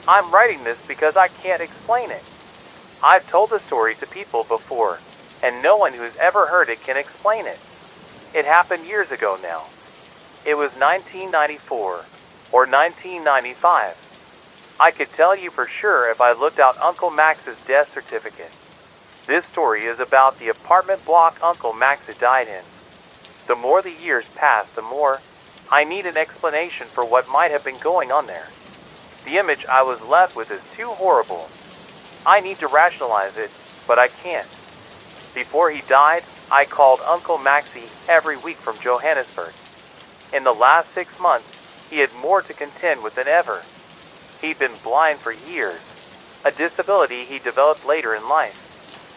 I'm writing this because I can't explain it. I've told the story to people before, and no one who's ever heard it can explain it. It happened years ago now. It was 1994 or 1995. I could tell you for sure if I looked out Uncle Max's death certificate. This story is about the apartment block Uncle Max died in. The more the years pass, the more I need an explanation for what might have been going on there. The image I was left with is too horrible. I need to rationalize it, but I can't. Before he died, I called Uncle Maxie every week from Johannesburg. In the last 6 months, he had more to contend with than ever. He'd been blind for years, a disability he developed later in life.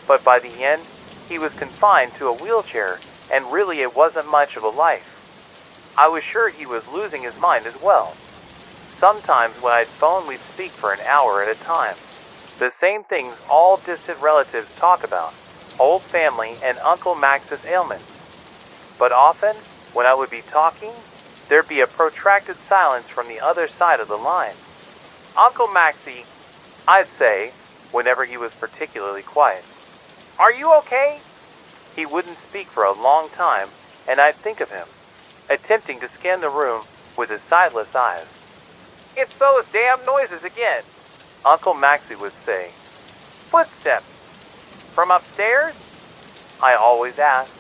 But by the end, he was confined to a wheelchair, and really it wasn't much of a life. I was sure he was losing his mind as well. Sometimes when I'd phone, we'd speak for an hour at a time. The same things all distant relatives talk about, old family and Uncle Max's ailments. But often, when I would be talking, there'd be a protracted silence from the other side of the line. Uncle Maxie, I'd say, whenever he was particularly quiet, "Are you okay?" He wouldn't speak for a long time, and I'd think of him, attempting to scan the room with his sightless eyes. "It's those damn noises again," Uncle Maxie would say. "Footsteps. From upstairs?" I always asked.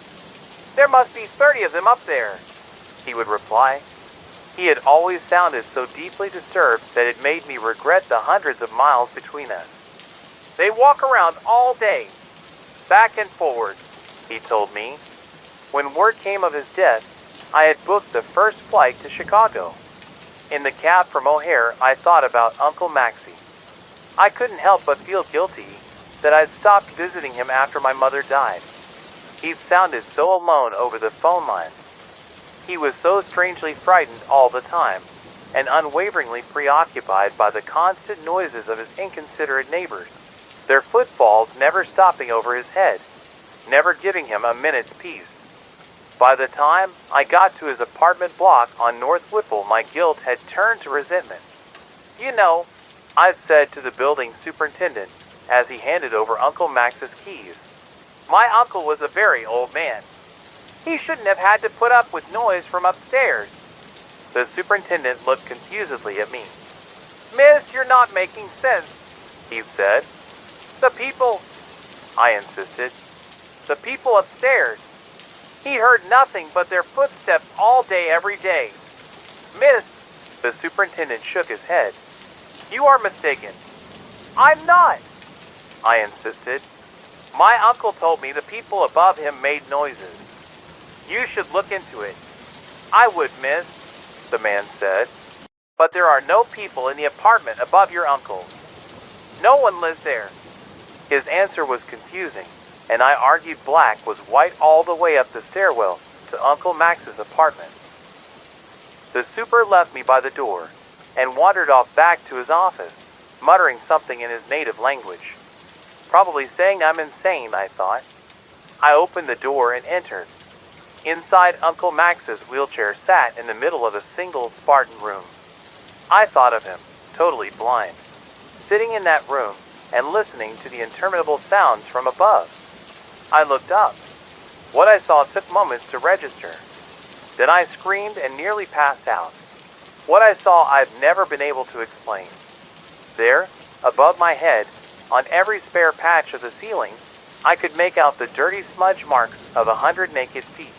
"There must be 30 of them up there," he would reply. He had always sounded so deeply disturbed that it made me regret the hundreds of miles between us. "They walk around all day, back and forward," he told me. When word came of his death, I had booked the first flight to Chicago. In the cab from O'Hare, I thought about Uncle Maxie. I couldn't help but feel guilty that I'd stopped visiting him after my mother died. He sounded so alone over the phone line. He was so strangely frightened all the time, and unwaveringly preoccupied by the constant noises of his inconsiderate neighbors, their footfalls never stopping over his head, never giving him a minute's peace. By the time I got to his apartment block on North Whipple, my guilt had turned to resentment. "You know," I said to the building superintendent as he handed over Uncle Max's keys, "my uncle was a very old man. He shouldn't have had to put up with noise from upstairs." The superintendent looked confusedly at me. "Miss, you're not making sense," he said. "The people," I insisted, "the people upstairs. He heard nothing but their footsteps all day every day." "Miss," the superintendent shook his head, "you are mistaken." "I'm not," I insisted. "My uncle told me the people above him made noises. You should look into it." "I would, miss," the man said. "But there are no people in the apartment above your uncle's. No one lives there." His answer was confusing, and I argued black was white all the way up the stairwell to Uncle Max's apartment. The super left me by the door and wandered off back to his office, muttering something in his native language. Probably saying I'm insane, I thought. I opened the door and entered. Inside, Uncle Max's wheelchair sat in the middle of a single Spartan room. I thought of him, totally blind, sitting in that room and listening to the interminable sounds from above. I looked up. What I saw took moments to register. Then I screamed and nearly passed out. What I saw I've never been able to explain. There, above my head, on every spare patch of the ceiling, I could make out the dirty smudge marks of 100 naked feet.